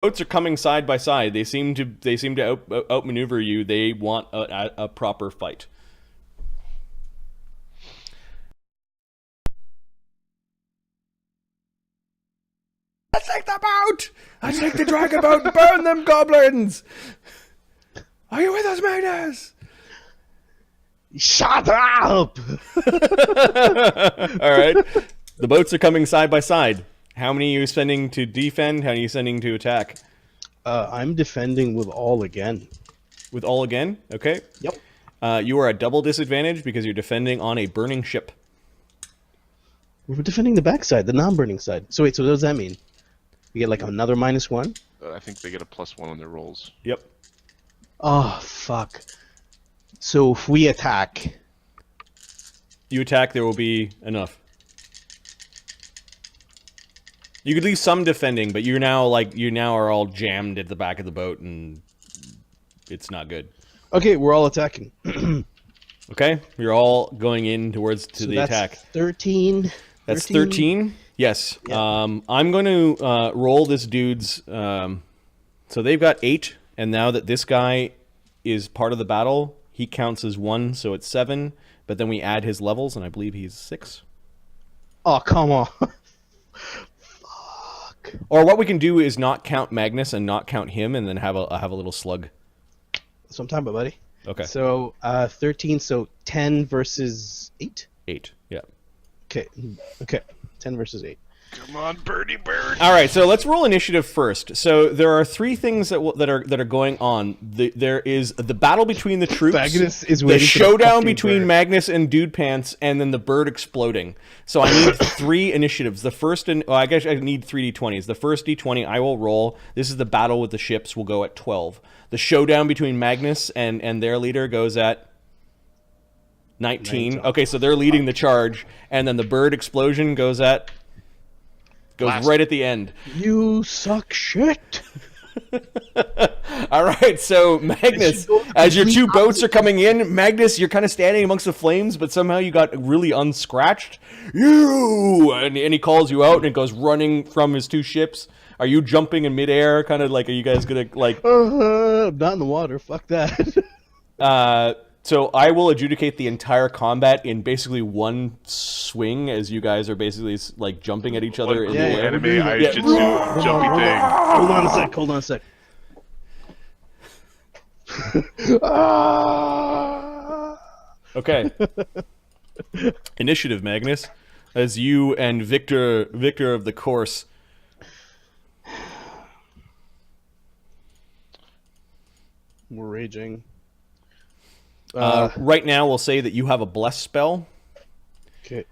boats are coming side by side. They seem to outmaneuver you. They want a proper fight. Let's take the boat! Let's take the dragon boat and burn them goblins! Are you with us, Magnus? Shut up! Alright. The boats are coming side by side. How many are you spending to defend? How many are you spending to attack? I'm defending with all again. With all again? Okay. Yep. You are at double disadvantage because you're defending on a burning ship. We're defending the backside, the non-burning side. So wait, so what does that mean? We get like another -1? I think they get a +1 on their rolls. Yep. Oh, fuck. So if we attack... You attack, there will be enough. You could leave some defending, but you now are all jammed at the back of the boat, and it's not good. Okay, we're all attacking. Okay, you're all going in towards the attack. 13. That's 13. Yes. Yeah. I'm going to roll this dude's. So they've got 8, and now that this guy is part of the battle, he counts as 1, so it's 7. But then we add his levels, and I believe he's 6. Oh, come on. Fuck. Or what we can do is not count Magnus and not count him, and then have a little slug. That's what I'm talking about, buddy. Okay. So 13, so 10 versus 8? 8. Yeah. Okay. 10 versus 8. Come on, birdie bird. All right, so let's roll initiative first. So there are 3 things that are going on. There is the battle between the troops, Magnus is the waiting for the showdown fucking between bird. Magnus and Dude Pants, and then the bird exploding. So I need 3 initiatives. The first, I guess I need 3 d20s. The first d20 I will roll. This is the battle with the ships. Will go at 12. The showdown between Magnus and their leader goes at 19. Okay, so they're leading the charge, and then the bird explosion goes right at the end. You suck shit. All right, so Magnus, as your 2 boats are coming in, Magnus, you're kind of standing amongst the flames, but somehow you got really unscratched. And he calls you out, and it goes running from his 2 ships. Are you jumping in midair? Kind of like, are you guys gonna like? Not in the water. Fuck that. So I will adjudicate the entire combat in basically one swing, as you guys are basically like jumping at each other in the air. Anime Aijutsu jumpy thing. Hold on a sec. Okay. Initiative, Magnus, as you and Victor of the course. We're raging. Right now, we'll say that you have a bless spell. Okay.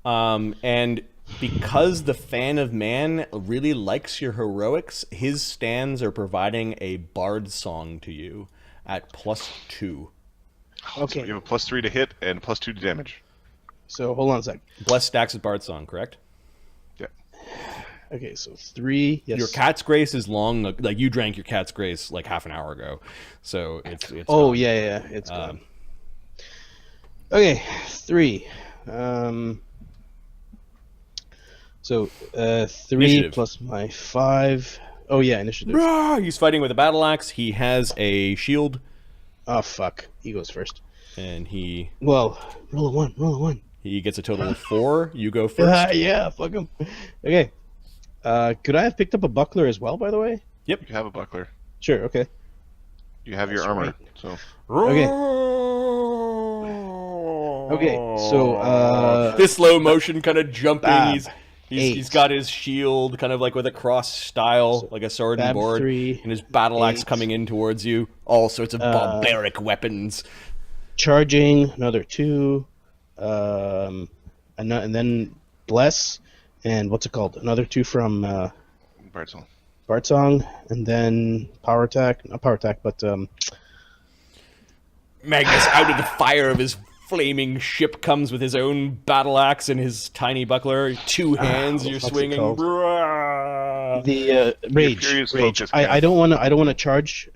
And because the Fan of Man really likes your heroics, his stands are providing a bard song to you at +2. Okay. So you have a +3 to hit and +2 to damage. So hold on a sec. Bless stacks with bard song, correct? Yeah. Okay, so 3. Yes. Your cat's grace is long. Like you drank your cat's grace like half an hour ago, so it's. Oh gone. yeah, it's gone. Okay, 3. So 3 Initiative. plus my 5. Oh yeah, initiative. Rah! He's fighting with a battle axe. He has a shield, Oh fuck, he goes first. and he Well, roll a 1. gets a total of 4. You go first. Yeah, fuck him. Okay. Could I have picked up a buckler as well, by the way? You have a buckler. Sure. Okay. You have your That's armor. right. So Okay. Okay. So this slow motion kind of jumping. Bab. He's 8. got his shield kind of like with a cross style, So, like a sword and Bab board, 3, and his battle axe 8. coming in towards you. All sorts of barbaric weapons. charging another 2, and then bless, and what's it called? Another 2 from Bartzell. Bartsong, and then power attack. Not power attack, but Magnus, out of the fire of his flaming ship, comes with his own battle axe and his tiny buckler. 2 hands, what you're the fuck's it swinging. called? Rah! the rage. Imperials Rage. focus I cast. don't want to charge,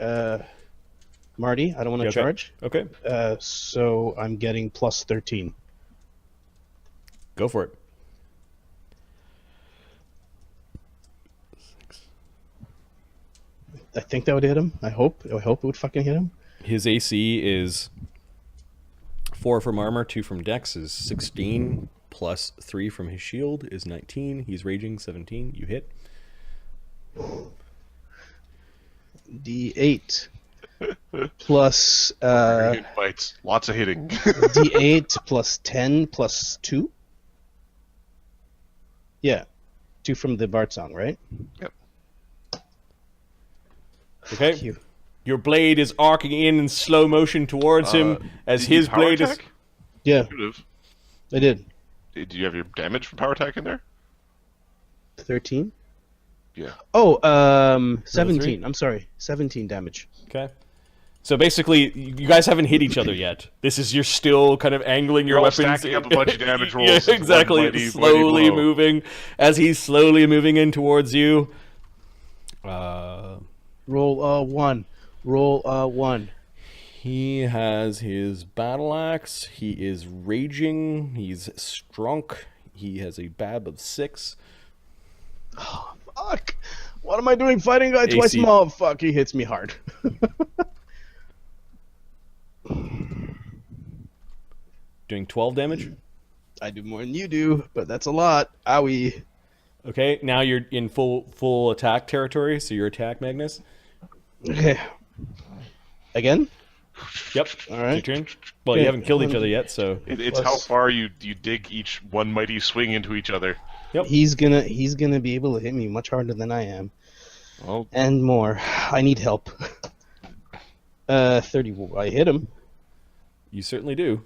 Marty. I don't want to Okay. charge. Okay, So I'm getting plus 13. go for it. I think that would hit him. I hope it would fucking hit him. His AC is 4 from armor, 2 from dex is 16, plus 3 from his shield is 19. He's raging 17. You hit. D8 plus Good fights. Lots of hitting. D8 plus 10 plus 2. Yeah, 2 from the Bard song, right? Yep. Okay. Thank you. Your blade is arcing in slow motion towards him as Did you his power blade is. attack? Yeah, Could've. I did. Did you have your damage from power attack in there? 13. Yeah. Oh, Another 17. 3? I'm sorry, 17 damage. Okay. So basically, you guys haven't hit each other yet. You're still kind of angling your You're all weapons. stacking up a bunch of damage rolls. Yeah, It's one exactly. mighty Slowly blow. moving as he's slowly moving in towards you. Roll 1. Roll 1. He has his battle axe. He is raging. He's strunk. He has a BAB of 6. Fuck! What am I doing fighting a guy twice AC. more? Fuck, he hits me hard. Doing 12 damage. I do more than you do, but that's a lot. Owie. Okay, now you're in full attack territory, so your attack, Magnus. Okay. Again? Yep. All right. Your turn. Well, you Okay. haven't killed each other yet, so It's Plus- how far you dig each one mighty swing into each other. He's gonna be able to hit me much harder than I am, Well, and more. I need help. 30. I hit him. you certainly do.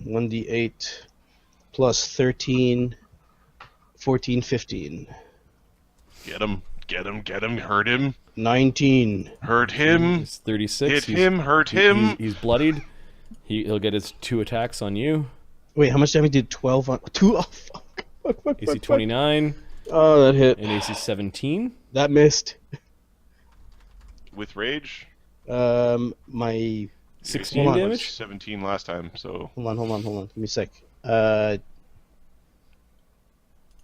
1d8 plus 13, 14, 15, get him, hurt him, 19. hurt him, He's 36. hit He's- him, hurt him. He's bloodied. He'll get his 2 attacks on you. Wait, how much damage did 12 on 2? Oh fuck. Fuck, AC 29 Oh, that hit. and AC 17. That missed. With rage. My 16 Hold on. damage. 17 last time, so hold on. Give me a sec.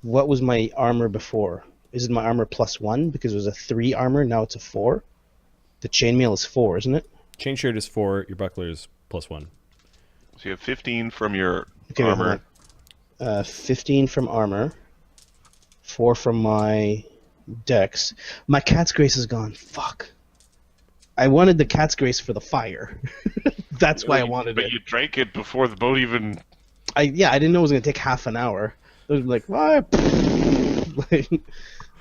What was my armor before? Is it my armor plus 1 because it was a 3 armor? Now it's a 4. The chainmail is 4, isn't it? Chain shirt is 4. Your buckler is +1. so you have 15 from your Okay, wait, armor. hold on. 15 from armor, 4 from my dex. My cat's grace is gone. Fuck. I wanted the cat's grace for the fire. That's why I wanted But it. you drank it before the boat even. I didn't know it was gonna take half an hour. I was like, what? Like,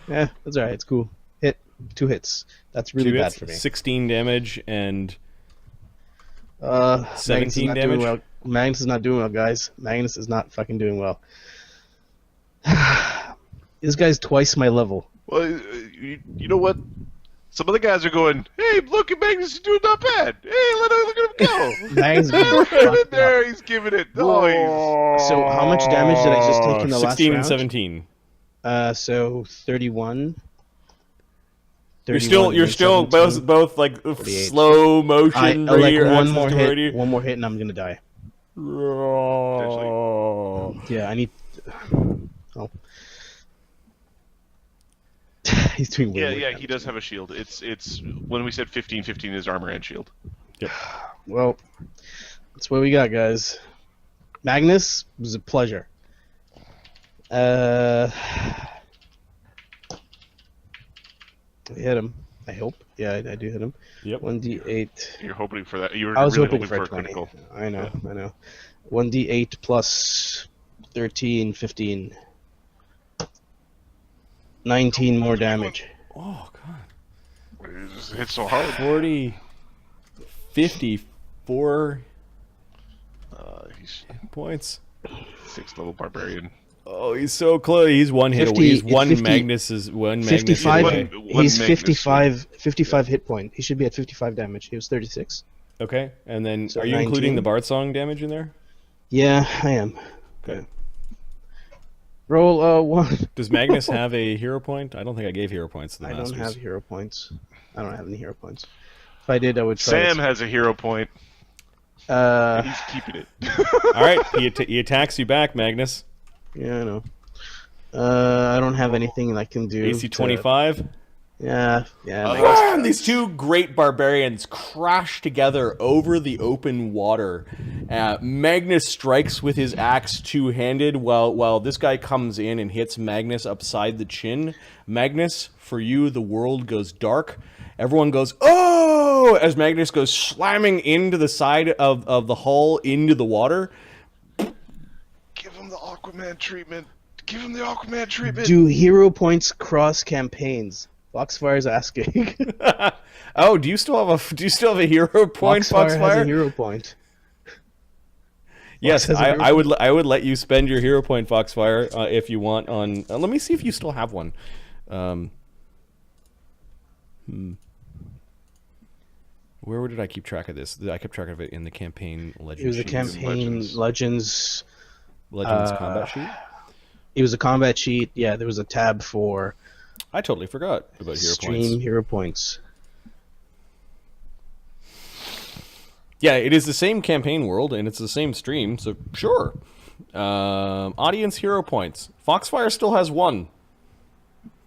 yeah, that's alright. It's cool. Hit 2 hits. That's really 2 bad hits, for me. 16 damage and 17 17 not damage. Doing well. Magnus is not doing well, guys. Magnus is not fucking doing well. This guy's twice my level. Well, you know what? Some other guys are going, hey, look at Magnus, he's doing not bad. Hey, look at him go. Magnus is Hey, look getting at him in fucked there. up. He's giving it. Oh, So how much damage did I just take in the last 16 and round? 17. So 31. You're 31 still and 17. both like 48. slow motion. I like rear one axis more toward hit. you. One more hit, and I'm gonna die. Oh. Yeah, I need. Oh, he's doing way Yeah, more yeah, damage. he does have a shield. It's when we said 15, 15 is armor and shield. Well, that's what we got, guys. Magnus, it was a pleasure. I hit him. I hope. Yeah, I do hit him. Yep. 1d8. You're hoping for that. You were I was really hoping for for a a 20. critical. I know. 1d8 plus 13, 15. 19 more damage. Oh god. It just hit so hard. 40, 54 He's points. 6th level barbarian. Oh, he's so close. He's one hit 50 away. He's one 50 Magnus is one Magnus 55. away. One He's Magnus, 55 hit point. He should be at 55 damage. He was 36. Okay, and then So are you including 19? the Bard Song damage in there? Yeah, I am. Okay. Roll 1. Does Magnus have a hero point? I don't think I gave hero points to the I Masters. don't have hero points. I don't have any hero points. If I did, I would try. Sam has a hero point. It. He's keeping it. All right, he attacks you back, Magnus. Yeah, I know. I don't have anything I can do. AC to- 25. Yeah. And these two great barbarians crash together over the open water. Magnus strikes with his axe two-handed while this guy comes in and hits Magnus upside the chin. Magnus, for you, the world goes dark. Everyone goes, oh! As Magnus goes slamming into the side of the hull into the water. Give him the Aquaman treatment. Give him the Aquaman treatment. Do hero points cross campaigns? Foxfire's asking. Oh, do you still have a hero point, Foxfire Foxfire? has a hero point. Yes, Fox has a hero I would let you spend your hero point, Foxfire, if you want. On let me see if you still have one. Where did I keep track of this? I kept track of it in the campaign legends. It was a sheets. campaign Legends Combat sheet. It was a combat sheet. Yeah, there was a tab for I totally forgot about hero stream points. hero points. Yeah, it is the same campaign world and it's the same stream, so sure. Audience hero points. Foxfire still has one.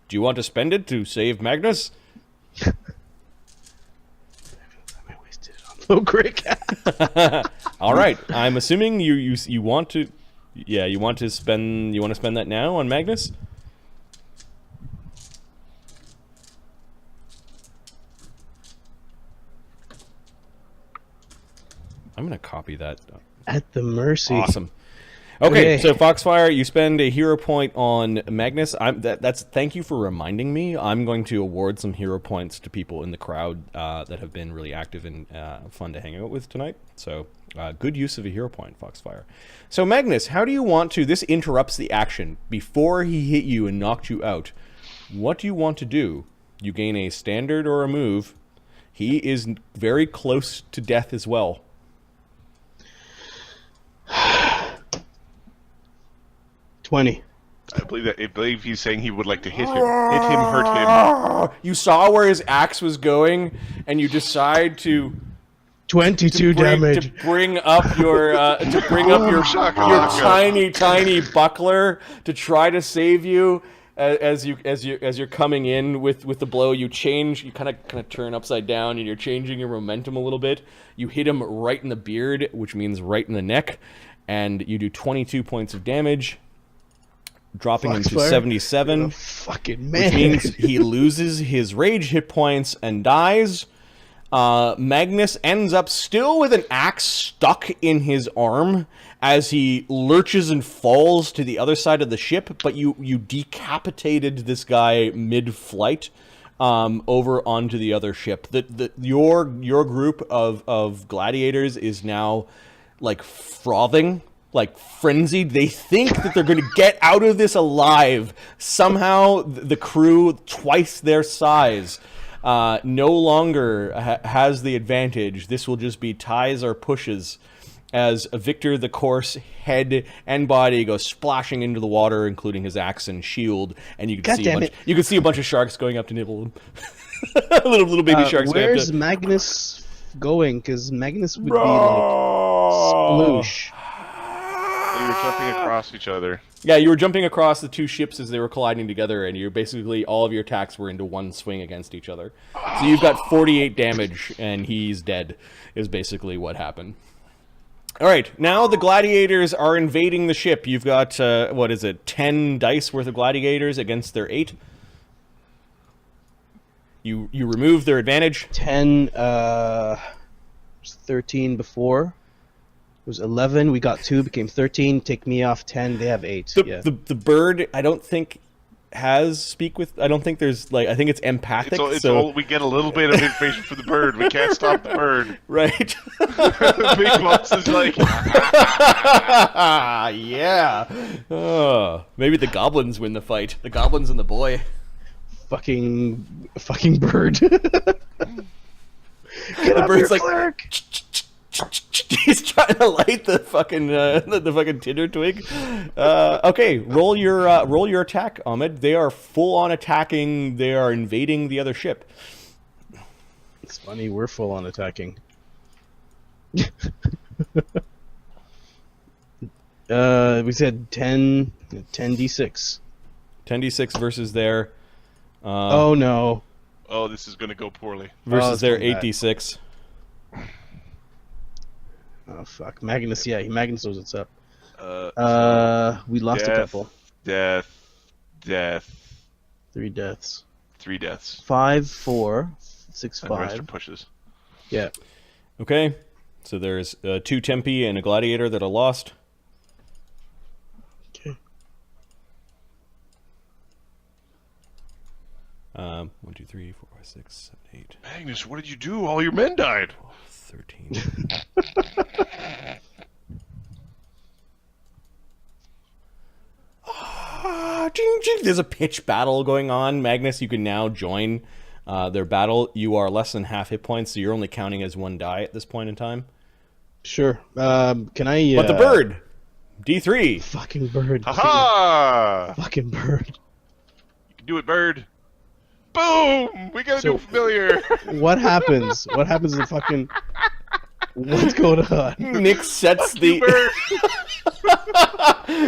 Do you want to spend it to save Magnus? I wasted it on Logric. All right, I'm assuming you want to. Yeah, you want to spend that now on Magnus? I'm gonna copy that. At the mercy. Awesome. Okay, Okay. so Foxfire, you spend a hero point on Magnus. That's thank you for reminding me. I'm going to award some hero points to people in the crowd that have been really active and fun to hang out with tonight. So good use of a hero point, Foxfire. So Magnus, how do you want to? This interrupts the action before he hit you and knocked you out. What do you want to do? You gain a standard or a move. He is very close to death as well. 20. I believe he's saying he would like to hit him. Hit him, hurt him. You saw where his axe was going, and you decide to 22 damage. to bring up your tiny buckler to try to save you. As you're coming in with the blow, you kind of turn upside down, and you're changing your momentum a little bit. You hit him right in the beard, which means right in the neck, and you do 22 points of damage, dropping him to Foxfire? 77. You're a fucking man. Which means he loses his rage hit points and dies. Magnus ends up still with an axe stuck in his arm as he lurches and falls to the other side of the ship, but you decapitated this guy mid-flight over onto the other ship. Your group of gladiators is now like frothing, like frenzied. They think that they're going to get out of this alive. Somehow the crew, twice their size, no longer has the advantage. This will just be ties or pushes as Victor the Course head and body go splashing into the water, including his axe and shield, and you can see a bunch of sharks going up to nibble him. little baby sharks. Where's Magnus going? Because Magnus would be like sploosh. You were jumping across each other. Yeah, you were jumping across the two ships as they were colliding together, and you're basically all of your attacks were into one swing against each other. So you've got 48 damage, and he's dead, is basically what happened. All right, now the gladiators are invading the ship. You've got, 10 dice worth of gladiators against their 8. You remove their advantage. 10, was 13 before. It was 11, we got 2, became 13. Take me off 10, they have 8. The bird, I don't think has speak with. I don't think there's I think it's empathic. We get a little bit of information from the bird. We can't stop the bird. Right. Big Boss is like, yeah. Maybe the goblins win the fight. The goblins and the boy. Fucking bird. The bird's like, clerk. he's trying to light the fucking tinder twig. Okay, roll your attack, Ahmed. They are full on attacking. They are invading the other ship. It's funny, we're full on attacking. We said 10d6. 10d6 versus their. Oh no. Oh, this is going to go poorly. Versus their it's going 8d6. Oh fuck, Magnus. Yeah, Magnus knows what's up. So We lost a couple. Death. 3 deaths. 3 deaths. 5, 4, 6, And the rest are 5. pushes. Yeah. Okay. So there's 2 Tempi and a gladiator that are lost. Okay. 1, 2, 3, 4, 5, 6, 7, 8, Magnus, what did you do? All your men died. 13. Ching, ching. There's a pitch battle going on. Magnus, you can now join their battle. You are less than half hit points, so you're only counting as 1 die at this point in time. Sure. Can I? But the bird, D3. Fucking bird. Ha-ha! Fucking bird. You can do it, bird. Boom! We gotta do familiar. What happens? What happens to fucking? What's going on? Nick sets the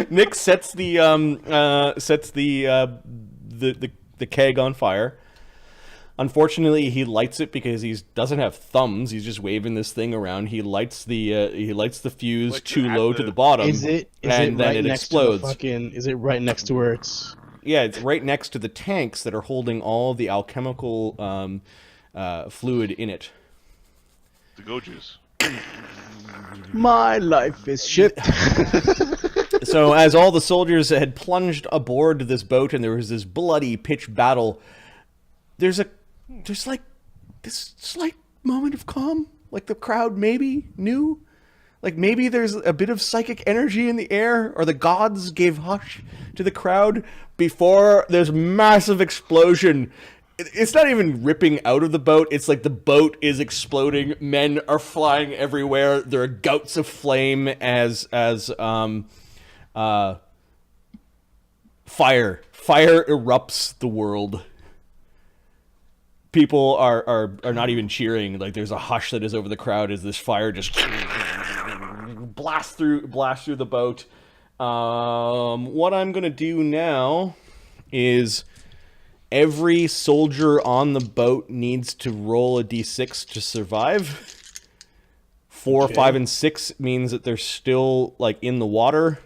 Nick sets the the keg on fire. Unfortunately, he lights it because he doesn't have thumbs. He's just waving this thing around. He lights the fuse Like too at low the- to the bottom, Is it and then right it next explodes. To the fucking, is it right next to where it's? Yeah, it's right next to the tanks that are holding all the alchemical fluid in it. The go juice. My life is shit. So as all the soldiers had plunged aboard this boat and there was this bloody pitched battle, there's like this slight moment of calm. Like the crowd maybe knew. Like maybe there's a bit of psychic energy in the air, or the gods gave hush to the crowd before there's massive explosion. It's not even ripping out of the boat. It's like the boat is exploding. Men are flying everywhere. There are gouts of flame as fire erupts the world. People are not even cheering. Like there's a hush that is over the crowd as this fire just blast through the boat. What I'm gonna do now is every soldier on the boat needs to roll a d6 to survive. 4, 5, and 6 means that they're still like in the water.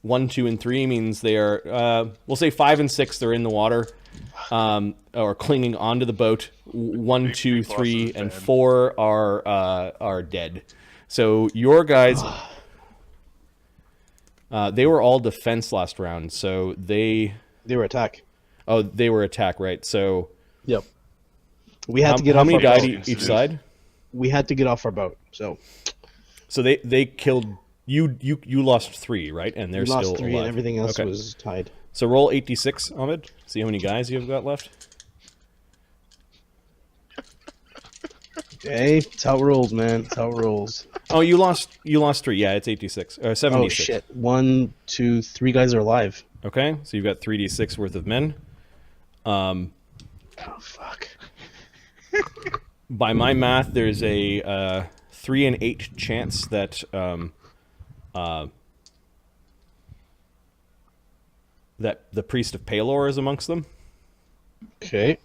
1, 2, and 3 means they are. We'll say 5 and 6 they're in the water, or clinging onto the boat. 1, 2, 3, and 4 are dead. So your guys, they were all defense last round. So they were attack. Oh, they were attack, right? So Yep. We had to get how off many our died boat. each side? We had to get off our boat. So they killed you. You lost 3, right? And they're we lost still 3 alive. and everything else Okay. was tied. So roll 8d6, Ahmed. See how many guys you've got left. Okay, it's how it rolls, man. It's how it rolls. Oh, you lost 3. Yeah, it's 8d6 or 76. Oh shit! 1, 2, 3 guys are alive. Okay, so you've got 3d6 worth of men. Oh fuck! By my math, there's a 3 and 8 chance that that the priest of Palor is amongst them. Okay,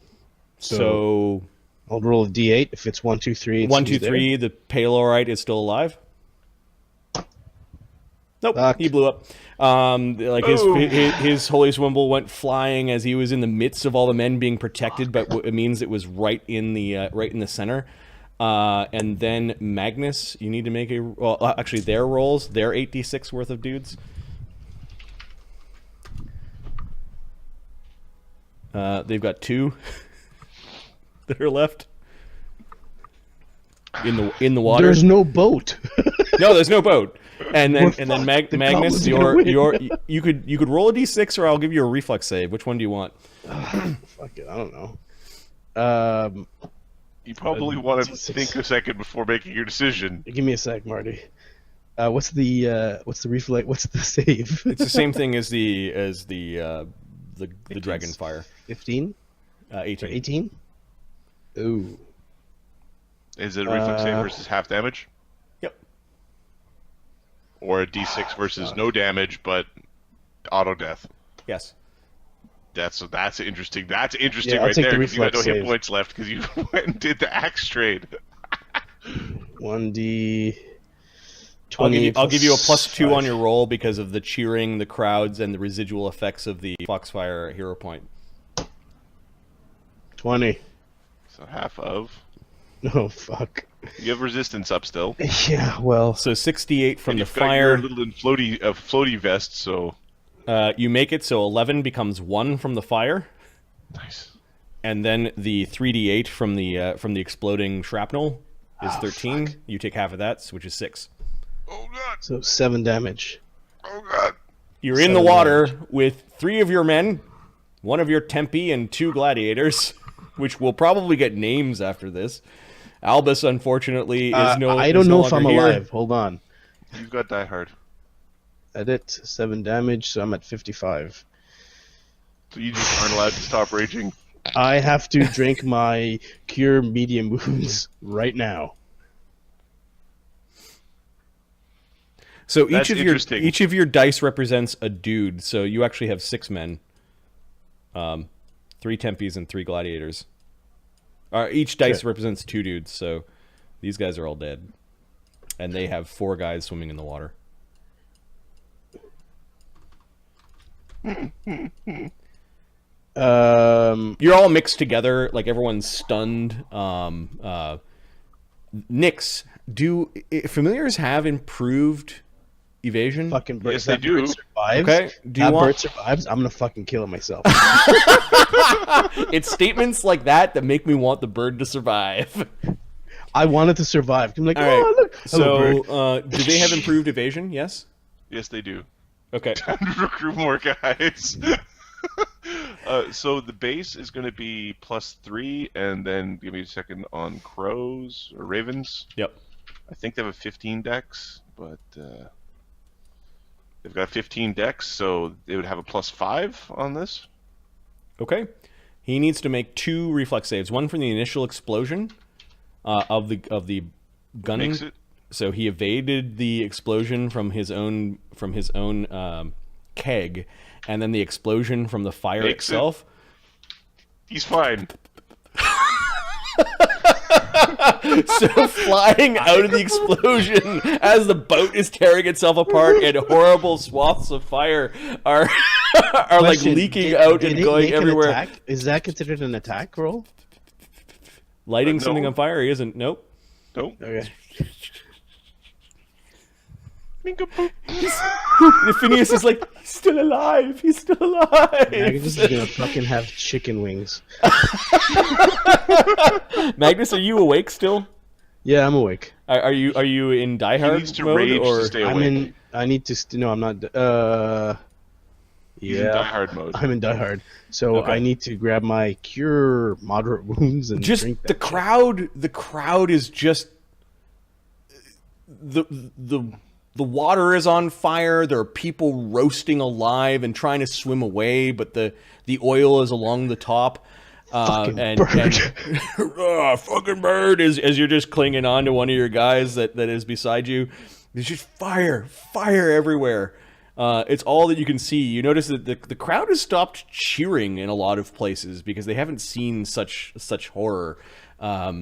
So I'll roll a d8. If it's 1, 2, 3, it's 1, 2, who's there. 3, the Palorite is still alive. Nope, Fuck. he blew up. Like his holy swimble went flying as he was in the midst of all the men being protected, but it means it was right in the center. And then Magnus, you need to make actually their rolls, their 8d6 worth of dudes. They've got 2 that are left in the water. There's no boat. No, there's no boat. And then We're fucked. The Magnus, goblins are gonna you could roll a d6 or I'll give you a reflex save. Which one do you want? Fuck it, I don't know. You probably want to D6. think a second before making your decision. Give me a sec, Marty. What's the reflex? What's the save? It's the same thing as the dragon fire. 15? 18. 18? Ooh. Is it a reflex save versus half damage? Yep. Or a d6 versus no damage but auto death? Yes. That's interesting. That's interesting Yeah, I'll right take there. the Because you got no reflex hit save. points left because you went and did the axe trade. 1d 20. I'll give you a plus +2 on 5. your roll because of the cheering, the crowds, and the residual effects of the Foxfire hero point. 20. So half of. Oh fuck. You have resistance up still. Yeah, well, So 68 from And the you've got your fire. little floaty vest. So You make it, so 11 becomes 1 from the fire, nice. and then the 3d8 from the exploding shrapnel is 13. fuck. You take half of that, which is 6. Oh god. so 7 damage. Oh god. You're in the 7 water damage. with 3 of your men, 1 of your tempi, and 2 gladiators, which will probably get names after this. Albus, unfortunately, is I don't is know no if I'm longer here. alive. Hold on. You've got Die Hard. Edit 7 damage, so I'm at 55. So you just aren't allowed to stop raging. I have to drink my cure medium wounds right now. So That's interesting. each of your dice represents a dude. So you actually have 6 men, 3 tempis and 3 gladiators. Each dice represents 2 dudes. So these guys are all dead, and they have 4 guys swimming in the water. You're all mixed together, like everyone's stunned. Nyx, do familiars have improved evasion? Fucking bird. Yes, they do. Bird survives. Okay, do you that want- bird survives. I'm gonna fucking kill it myself. It's statements like that that make me want the bird to survive. I wanted to survive. I'm like, All oh right. look. Hello, bird. So, do they have improved evasion? Yes. Yes, they do. Okay. Time to recruit more guys. So the base is going to be +3, and then give me a second on crows or ravens. Yep. I think they have a 15 dex, but they've got 15 dex, so they would have a +5 on this. Okay. He needs to make 2 reflex saves. One from the initial explosion of the gun. Makes it. So he evaded the explosion from his own keg, and then the explosion from the fire Makes it. itself. He's fine. So flying out of the explosion as the boat is tearing itself apart and horrible swaths of fire are like Question, leaking did- out did and it going make an everywhere. attack? Is that considered an attack roll? Lighting No. something on fire? He isn't. Nope. Nope. Okay. Phineas is like, he's still alive. He's still alive. Magnus is gonna fucking have chicken wings. Magnus, are you awake still? Yeah, I'm awake. Are you in Die He Hard needs to mode rage or to stay I'm awake. in. I need to. No, I'm not. He's in Die Hard mode. I'm in Die Hard, so Okay. I need to grab my cure moderate wounds and just drink the that. crowd? The crowd is just the water is on fire. There are people roasting alive and trying to swim away, but the oil is along the top. Fucking And bird. fucking bird! As you're just clinging on to one of your guys that is beside you, there's just fire everywhere. It's all that you can see. You notice that the crowd has stopped cheering in a lot of places because they haven't seen such horror. The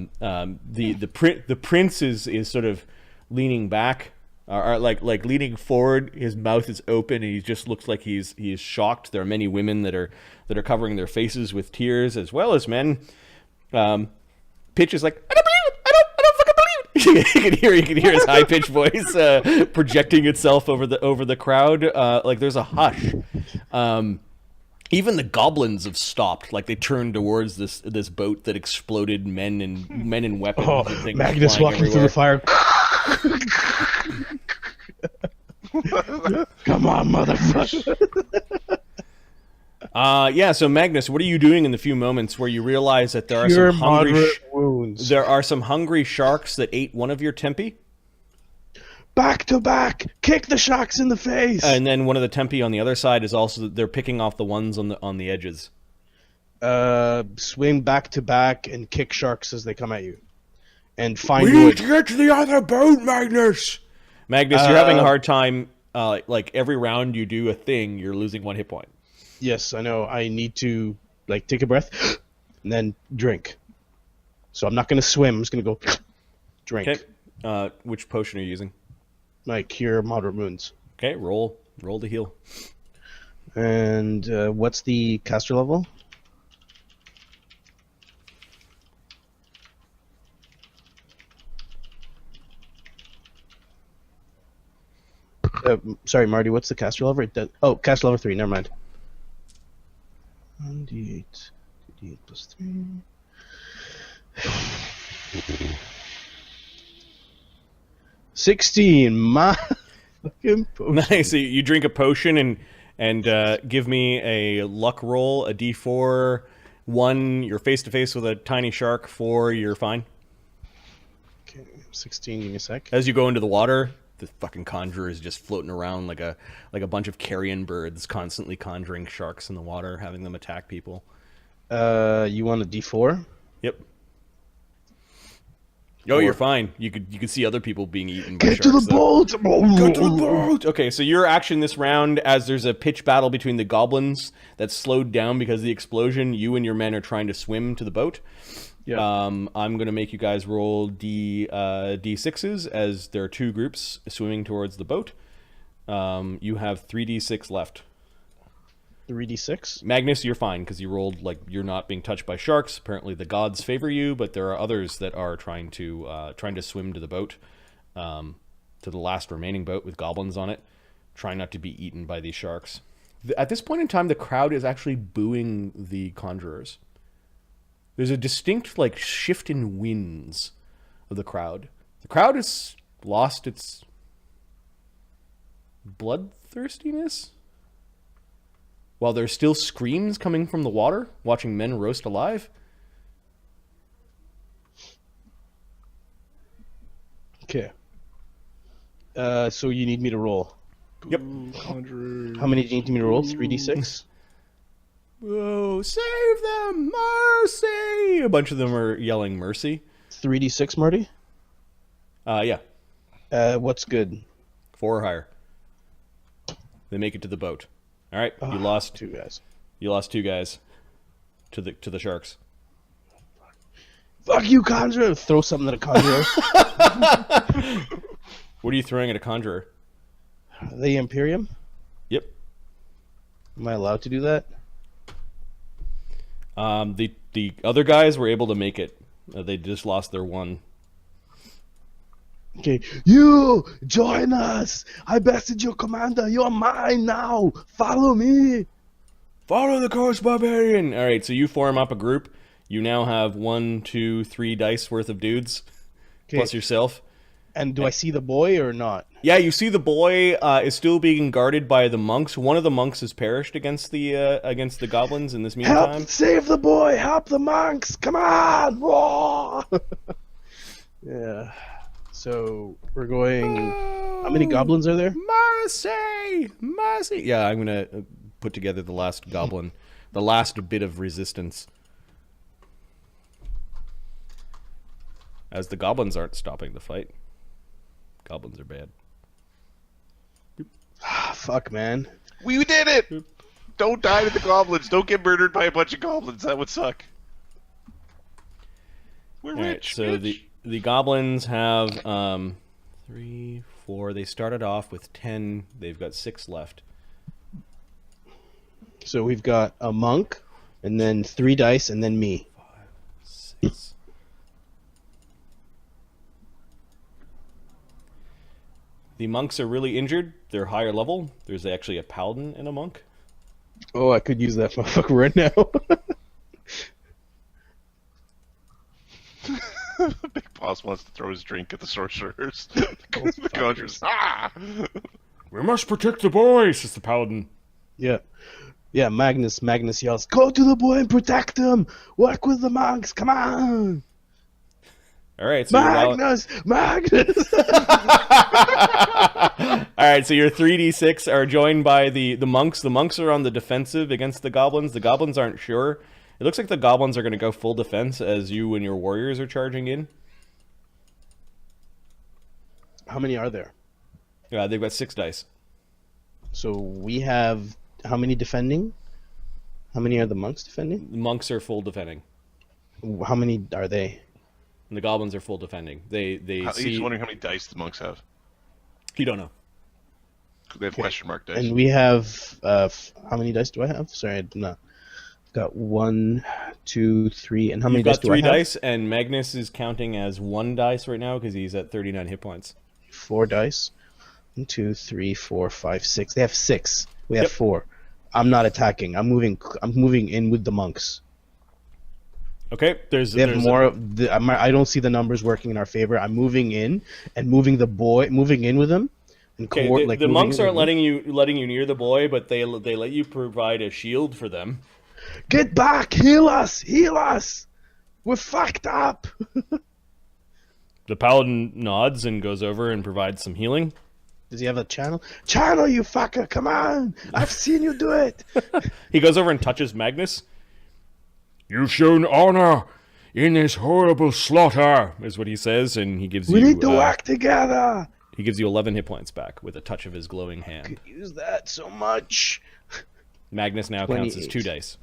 prince is sort of leaning back, or like leaning forward. His mouth is open, and he just looks like he is shocked. There are many women that are covering their faces with tears, as well as men. Pitch is like, I don't believe it. I don't fucking believe it. You can hear his high pitched voice projecting itself over the crowd. Like there's a hush. Even the goblins have stopped. Like they turned towards this boat that exploded men in weapons. Oh, and things Magnus flying walking through the everywhere. fire. Come on, motherfucker! Yeah. So Magnus, what are you doing in the few moments where you realize that there are Cure some hungry moderate wounds. there are some hungry sharks that ate one of your tempi, Back to back, kick the sharks in the face. and then one of the tempi on the other side is also they're picking off the ones on the edges. Swing back to back and kick sharks as they come at you, and find wood. get to the other boat, Magnus. Magnus, you're having a hard time. Like every round you do a thing, you're losing 1 hit point. Yes, I know. I need to like take a breath and then drink. So I'm not gonna swim. I'm just gonna go drink. Okay. Which potion are you using? My cure moderate wounds. Okay, roll to heal. And what's the caster level? Sorry, Marty. What's the caster level? Caster level 3. Never mind. 1d8. D8 plus 3. 16. My fucking potion. Nice. So you drink a potion and give me a luck roll, a d4. 1, you're face to face with a tiny shark. 4, you're fine. Okay, 16. Give me a sec. As you go into the water, the fucking conjurer is just floating around like a bunch of carrion birds, constantly conjuring sharks in the water, having them attack people. You want a D4? Yep. Oh, you're fine. You could see other people being eaten by Get sharks. to the boat! Go to the boat! Okay, so your action this round, as there's a pitched battle between the goblins that's slowed down because of the explosion, you and your men are trying to swim to the boat. Yeah. I'm going to make you guys roll D6s, as there are 2 groups swimming towards the boat. You have 3D6 left. 3d6? Magnus, you're fine, because you rolled like you're not being touched by sharks. Apparently the gods favor you, but there are others that are trying to swim to the boat, to the last remaining boat with goblins on it, trying not to be eaten by these sharks. At this point in time, the crowd is actually booing the conjurers. There's a distinct like shift in winds of the crowd. The crowd has lost its bloodthirstiness. While there's still screams coming from the water, watching men roast alive. Okay. So you need me to roll. Yep. How many do you need me to roll? 3d6? Oh, save them! Mercy! A bunch of them are yelling mercy. 3d6, Marty? Yeah. What's good? 4 or higher. They make it to the boat. All right, you lost 2 guys. You lost 2 guys to the sharks. Fuck you, conjurer! Throw something at a conjurer. What are you throwing at a conjurer? The Imperium? Yep. Am I allowed to do that? The other guys were able to make it. They just lost their 1. Okay, you join us. I bested your commander. You're mine now. Follow me. Follow the coast, barbarian. All right, so you form up a group. You now have 1, 2, 3 dice worth of dudes, plus yourself. And do I see the boy or not? Yeah, you see the boy is still being guarded by the monks. One of the monks has perished against the goblins in this meantime. Help! Save the boy! Help the monks! Come on! Whoa! Yeah. So we're going. How many goblins are there? Mercy! Mercy! Yeah, I'm gonna put together the last goblin, the last bit of resistance. As the goblins aren't stopping the fight. Goblins are bad. Fuck, man. We did it! Don't die to the goblins. Don't get murdered by a bunch of goblins. That would suck. We're All right, rich. so bitch. the goblins have 3, 4. They started off with 10. They've got 6 left. So we've got a monk, and then 3 dice, and then me. 6. The monks are really injured. They're higher level. There's actually a paladin and a monk. Oh, I could use that motherfucker right now. Big Boss wants to throw his drink at the sorcerers. The conjurers. Ah! We must protect the boy, says the paladin. Yeah. Yeah, Magnus yells, go to the boy and protect him! Work with the monks, come on! All right, so Magnus! Magnus! All right, so your 3d6 are joined by the monks. The monks are on the defensive against the goblins. The goblins aren't sure. It looks like the goblins are going to go full defense as you and your warriors are charging in. How many are there? They've got 6 dice. So we have how many defending? How many are the monks defending? The monks are full defending. How many are they? And the goblins are full defending. They see. He's wondering how many dice the monks have. You don't know. They have question mark dice. And we have how many dice do I have? Sorry, I did not. Got 1, 2, 3, and how many You've dice got do I 3 have? dice, and Magnus is counting as 1 dice right now because he's at 39 hit points. 4 dice. 1, 2, 3, 4, 5, 6. They have 6. We have Yep. 4. I'm not attacking. I'm moving in with the monks. Okay, there's They have more. I don't see the numbers working in our favor. I'm moving in and moving in with them. And Okay, the monks aren't letting you near the boy, but they let you provide a shield for them. Get back! Heal us! Heal us! We're fucked up. The paladin nods and goes over and provides some healing. Does he have a channel? Channel, you fucker! Come on! I've seen you do it. He goes over and touches Magnus. You've shown honor in this horrible slaughter, Is what he says, and he gives We you. need to work together. He gives you 11 hit points back with a touch of his glowing hand. Use that so much. Magnus now counts as 2 28. dice.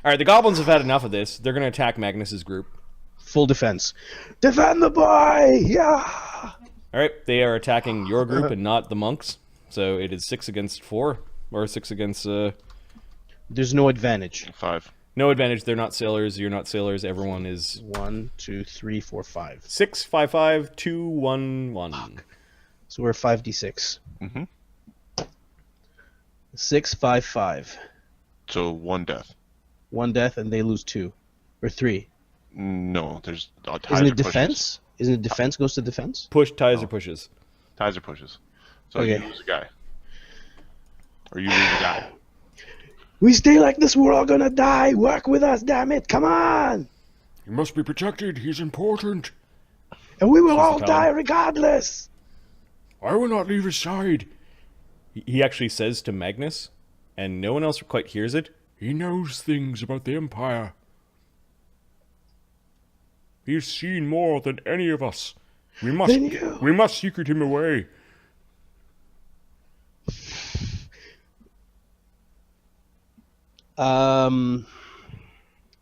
All right, the goblins have had enough of this. They're going to attack Magnus's group. Full defense. Defend the boy! Yeah! All right, they are attacking your group and not the monks. So it is 6 against 4, or 6 against. There's no advantage. 5. No advantage. They're not sailors. You're not sailors. Everyone is 1, 2, 3, 4, 5. 6, 5, 5, 2, 1, 1. So we're 5d6. Mm-hmm. 6, 5, 5. So 1 death. 1 death, and they lose 2. Or 3. No, there's ties Isn't or it defense? Isn't it defense goes to defense? Push, ties, or pushes. Ties or pushes. So Okay. you lose a guy. Or you lose a guy. We stay like this, we're all gonna die. Work with us, damn it. Come on. You must be protected. He's important. And we will Says the all die paladin. regardless. I will not leave his side. He actually says to Magnus, and no one else quite hears it. He knows things about the Empire. He's seen more than any of us. We Than you. must secret him away.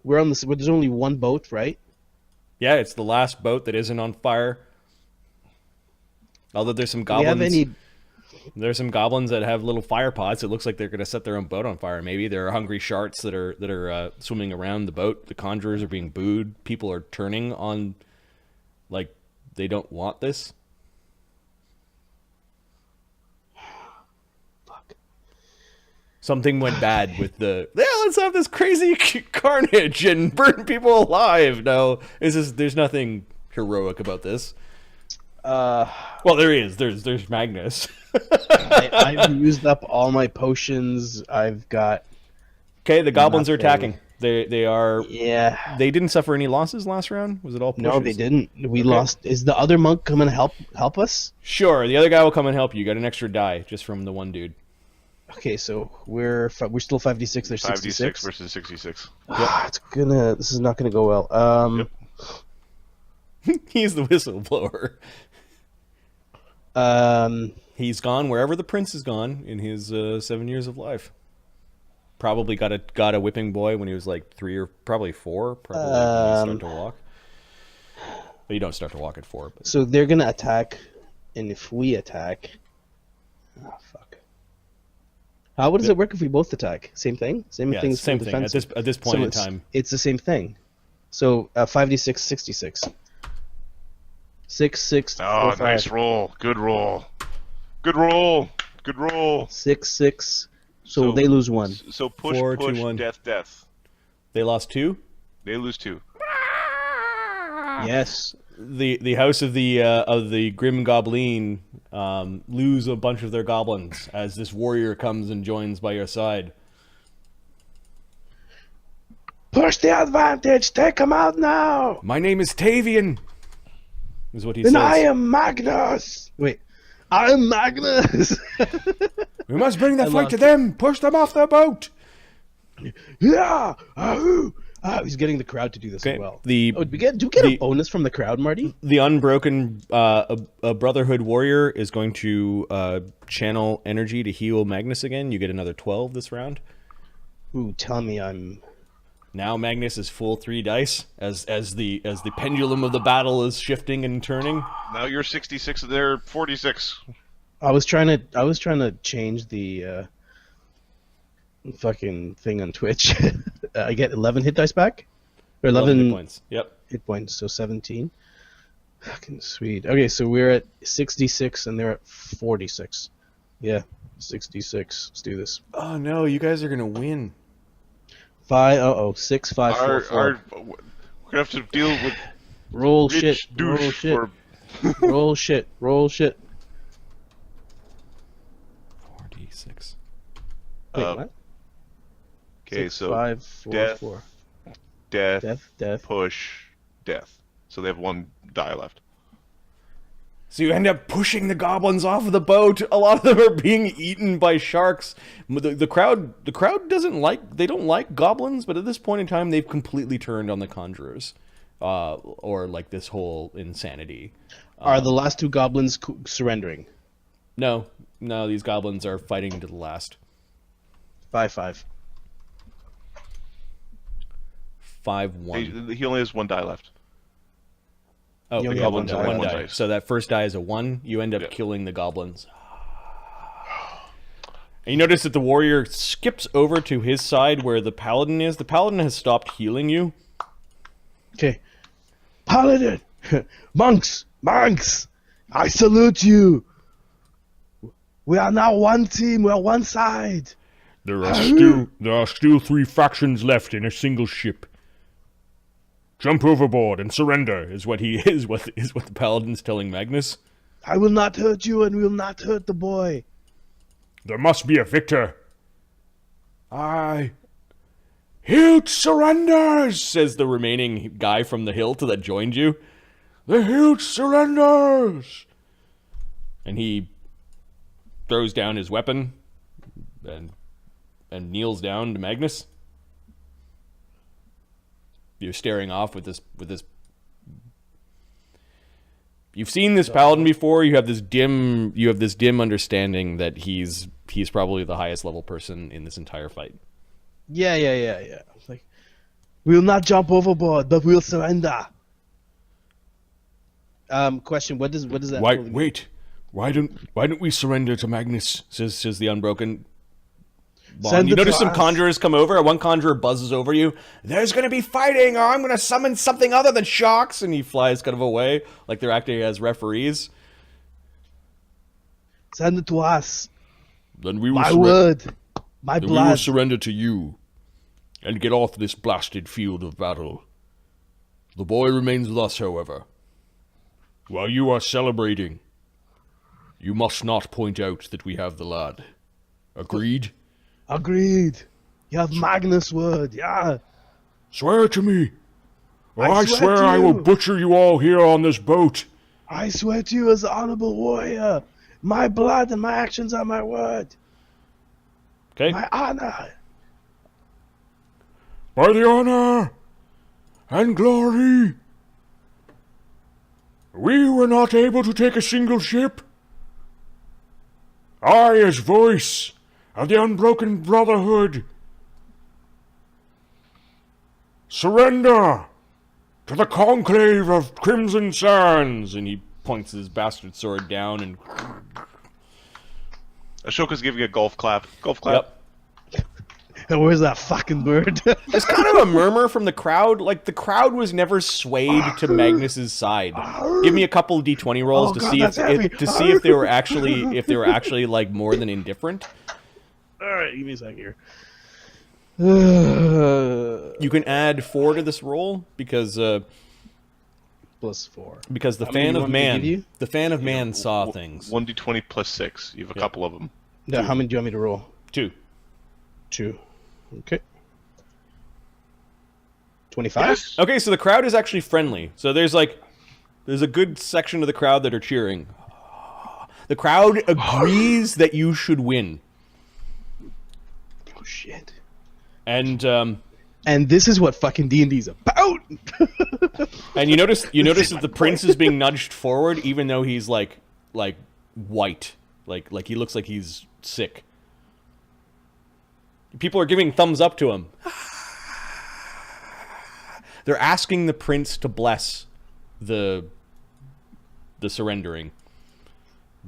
We're on this. There's only one boat, right? Yeah, it's the last boat that isn't on fire. Although there's some Do we have goblins. any? There's some goblins that have little fire pots. It looks like they're going to set their own boat on fire. Maybe there are hungry sharks that are swimming around the boat. The conjurers are being booed. People are turning on, like they don't want this. Fuck. Something went bad with the. Yeah, let's have this crazy carnage and burn people alive. No, there's nothing heroic about this. Well, there is. There's Magnus. I've used up all my potions. I've got. Okay, the goblins are Nothing. attacking. They are. Yeah. They didn't suffer any losses last round. Was it all pushes? No, they didn't. We lost. Is the other monk coming to help us? Sure, the other guy will come and help you. You got an extra die just from the one dude. Okay, so we're still 5d6. There's 5d6 66 versus 66. This is not gonna go well. He's the whistleblower. He's gone wherever the prince is gone in his 7 years of life. Probably got a whipping boy when he was like 3 or probably 4. Probably when he started to walk. But you don't start to walk at 4. But... So they're gonna attack, and if we attack, oh fuck. How does it work if we both attack? Same thing. Same Yeah, thing. same thing. At this point in it's, time, it's the same thing. So 5d6, 66. 6, 6. Oh, 4, 5. nice roll. Good roll. Good roll. Good roll. 6, 6. So they lose 1. So push, 4, 2, push, 1. death. they lost 2. They lose 2. Yes. The house of the Grim Goblin lose a bunch of their goblins as this warrior comes and joins by your side. Push the advantage. Take him out now. My name is Tavian. Is what he And says. I am Magnus. Wait. I am Magnus. We must bring the fight lost to them. Push them off the boat. Yeah. Ahoo. He's getting the crowd to do this Okay, as well. the- do we get a the- bonus from the crowd, Marty? The unbroken a Brotherhood warrior is going to channel energy to heal Magnus again. You get another 12 this round. Ooh, tell me I'm... Now Magnus is full 3 dice as the pendulum of the battle is shifting and turning. Now you're 66 and they're 46. I was trying to change the fucking thing on Twitch. I get 11 hit dice back, or 11 hit points. Yep. Hit points, so 17. Fucking sweet. Okay, so we're at 66 and they're at 46. Yeah, 66. Let's do this. Oh no, you guys are gonna win. 6, 5, 4, 4. We're gonna have to deal with Roll rich shit. douche Roll shit. for Roll shit. Roll shit. 46. Wait, Uh, what? Okay, 6, so 5, 4, death, 4. death, Death. push, death. So they have 1 die left. So you end up pushing the goblins off of the boat. A lot of them are being eaten by sharks. The crowd don't like goblins, but at this point in time, they've completely turned on the conjurers, or like this whole insanity. Are the last 2 goblins surrendering? No, these goblins are fighting to the last. 5, 5. 5-1. He only has 1 die left. Oh, You the only have goblins one are die. one One die. dice. So that first die is a 1. You end up Yeah. killing the goblins. And you notice that the warrior skips over to his side where the paladin is. The paladin has stopped healing you. Okay. Paladin! Monks! I salute you! We are now one team, we are one side! There are still 3 factions left in a single ship. Jump overboard and surrender is what the paladin's telling Magnus. I will not hurt you and will not hurt the boy. There must be a victor. Aye. Hilt surrenders, says the remaining guy from the Hilt that joined you. The Hilt surrenders! And he throws down his weapon and kneels down to Magnus. You're staring off with this. You've seen this paladin before. You have this dim understanding that he's probably the highest level person in this entire fight. Yeah. It's like, we'll not jump overboard, but we'll surrender. Question, what does that Why? really mean? Wait. Why don't we surrender to Magnus? Says the Unbroken. Send You it notice to some us. conjurers come over. One conjurer buzzes over you. There's going to be fighting, or I'm going to summon something other than sharks. And he flies kind of away, like they're acting as referees. Send it to us. Then we will My word. My Then we will blood. surrender to you, and get off this blasted field of battle. The boy remains with us, however. While you are celebrating, you must not point out that we have the lad. Agreed? Agreed. You have Magnus' word, yeah. Swear it to me, or I I swear swear to I will you. butcher you all here on this boat. I swear to you as an honorable warrior, my blood and my actions are my word. Okay. My honor. By the honor and glory. We were not able to take a single ship. I, as voice of the unbroken brotherhood, surrender to the conclave of Crimson Sands. And he points his bastard sword down and... Ashoka's giving a golf clap. Golf clap. Yep. And where's that fucking bird? There's kind of a murmur from the crowd. Like, the crowd was never swayed to Magnus's side. Give me a couple of D20 rolls Oh, to God, see that's heavy. if they were actually like more than indifferent. Alright, give me a sec here. You can add 4 to this roll because Plus 4. the How many fan you of want me to give man you? the fan of man saw things. 1d20 plus 6. You have a couple of them. No, how many do you want me to roll? 2. 2. Okay. 25? Yes. Okay, so the crowd is actually friendly. So there's a good section of the crowd that are cheering. The crowd agrees that you should win. Oh shit. And this is what fucking D&D's about. and you notice that the prince is being nudged forward even though he's like white. Like he looks like he's sick. People are giving thumbs up to him. They're asking the prince to bless the surrendering.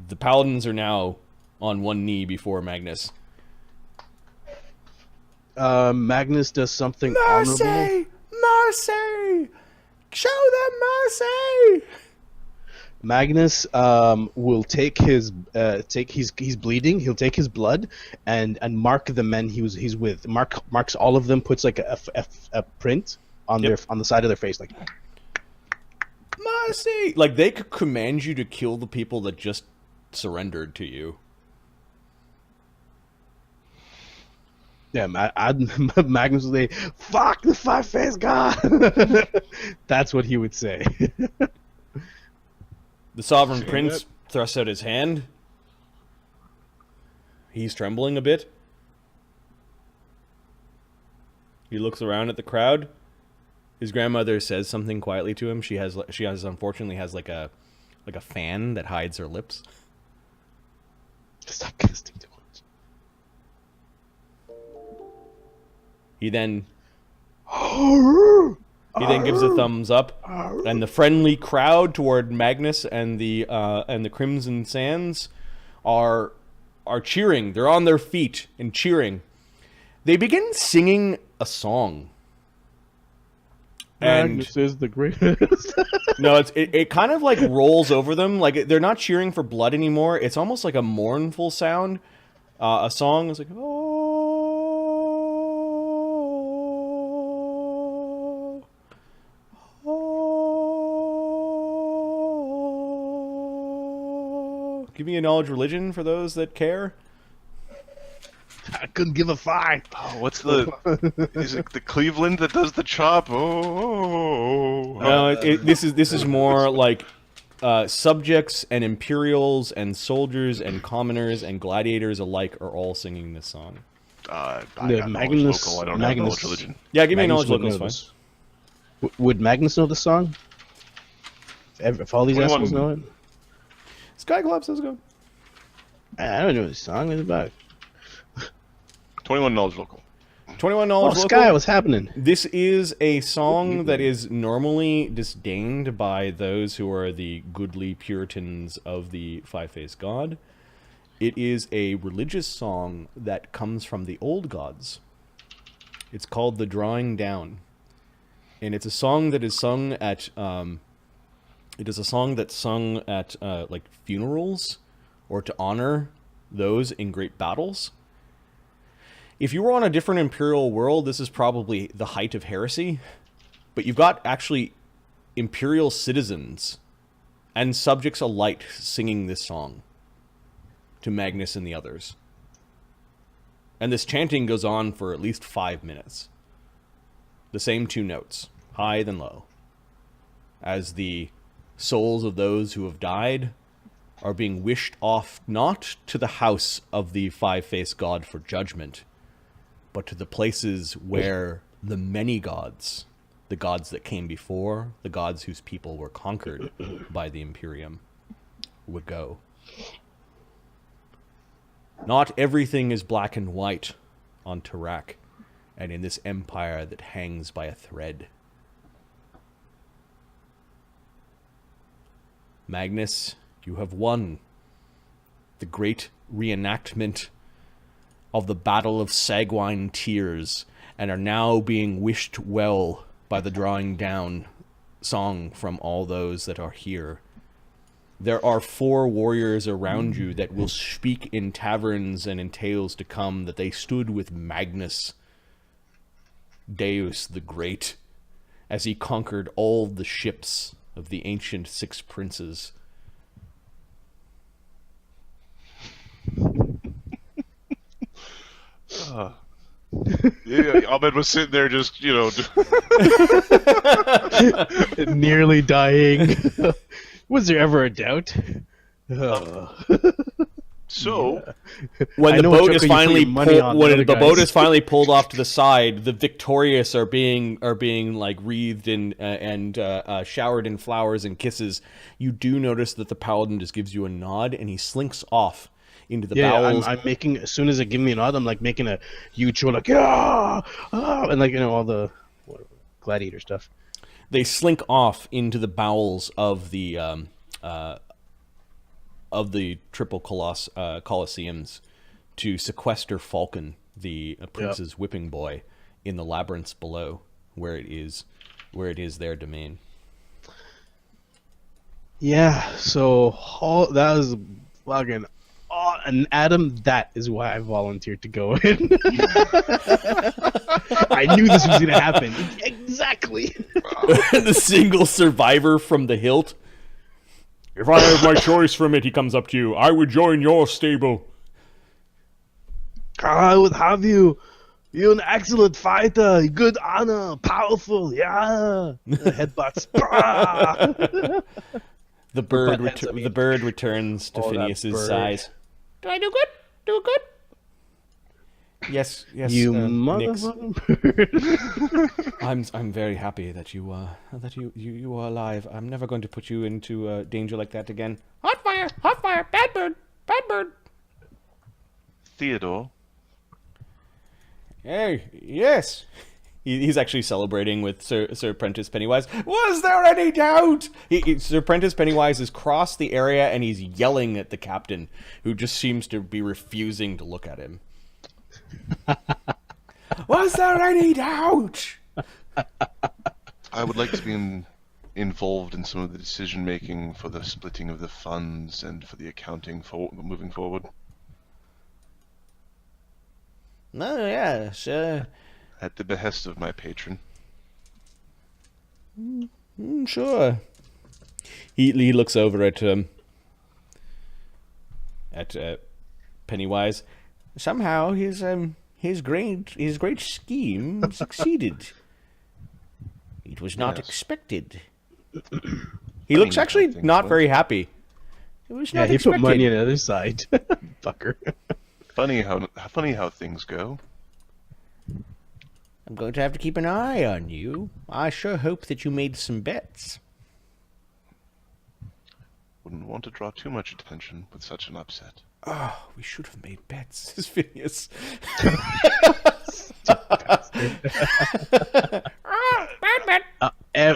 The paladins are now on one knee before Magnus. Magnus does something honorable. Mercy! Show them mercy! Magnus will take his he's bleeding. He'll take his blood and mark the men he's with. Marks all of them. Puts like a print on on the side of their face, like mercy. Like they could command you to kill the people that just surrendered to you. Yeah, Magnus would say, "Fuck the five-faced god." That's what he would say. The sovereign prince thrusts out his hand. He's trembling a bit. He looks around at the crowd. His grandmother says something quietly to him. She unfortunately has like a fan that hides her lips. Stop casting too much. He then gives a thumbs up, and the friendly crowd toward Magnus and the Crimson Sands are cheering. They're on their feet and cheering. They begin singing a song. Magnus is the greatest. No, it kind of like rolls over them. Like they're not cheering for blood anymore. It's almost like a mournful sound. A song is like, oh, oh. Give me a knowledge religion for those that care. I couldn't give a five. Oh, what's is it the Cleveland that does the chop? Oh. No, this is more like subjects and Imperials and soldiers and commoners and gladiators alike are all singing this song. I got Magnus, local. I don't have knowledge religion. Yeah, give me a Magnus knowledge local. Is fine. Would Magnus know the song? If all these assholes know it? Skyclops, let's go. I don't know the song. What's it about? 21 knowledge local. 21 knowledge local. Sky, what's happening? This is a song that is normally disdained by those who are the goodly Puritans of the five-faced god. It is a religious song that comes from the old gods. It's called The Drawing Down. And it's a song that is sung at like funerals or to honor those in great battles. If you were on a different Imperial world, this is probably the height of heresy. But you've got actually Imperial citizens and subjects alike singing this song to Magnus and the others. And this chanting goes on for at least 5 minutes. The same two notes, high then low, as the souls of those who have died are being wished off not to the house of the five-faced god for judgment, but to the places where the many gods, the gods that came before, the gods whose people were conquered by the Imperium, would go. Not everything is black and white on Tarak, and in this empire that hangs by a thread. Magnus, you have won the great reenactment of the Battle of Sanguine Tears, and are now being wished well by the drawing down song from all those that are here. There are 4 warriors around you that will speak in taverns and in tales to come that they stood with Magnus, Deus the Great, as he conquered all the ships of the ancient 6 princes. Yeah, Ahmed was sitting there just, nearly dying. Was there ever a doubt? So, when the boat is finally pulled pulled off to the side, the victorious are being like wreathed in and showered in flowers and kisses. You do notice that the paladin just gives you a nod and he slinks off into the Yeah, bowels. I'm making, as soon as it gives me an odd, I'm like making a huge show, like, yeah, and like, all the gladiator stuff. They slink off into the bowels of the triple colosseums to sequester Falcon, the prince's whipping boy, in the labyrinths below, where it is their domain. Yeah, so that was fucking. Oh, and Adam, that is why I volunteered to go in. I knew this was gonna happen. Exactly. The single survivor from the Hilt. If I have my choice from it, he comes up to you. I would join your stable. I would have you. You're an excellent fighter. Good honor. Powerful. Yeah. Headbutts. The bird heads, I mean. the bird returns to Oh, that Phineas's bird. size. Do I do good? Do good? Yes, You Nyx. motherfucking bird. I'm very happy that you are alive. I'm never going to put you into danger like that again. Hot fire! Bad bird! Theodore, Hey, yes. He's actually celebrating with Sir Prentice Pennywise. Was there any doubt? Sir Prentice Pennywise has crossed the area and he's yelling at the captain, who just seems to be refusing to look at him. Was there any doubt? I would like to be involved in some of the decision making for the splitting of the funds and for the accounting for moving forward. No, yes. At the behest of my patron. Sure. He looks over at Pennywise. Somehow his great scheme succeeded. It was not Yes. expected. He looks how actually things not went. very happy. It was Yeah, not he expected. put money on the other side. Fucker. Funny how things go. I'm going to have to keep an eye on you. I sure hope that you made some bets. Wouldn't want to draw too much attention with such an upset. Oh, we should have made bets, says Phineas.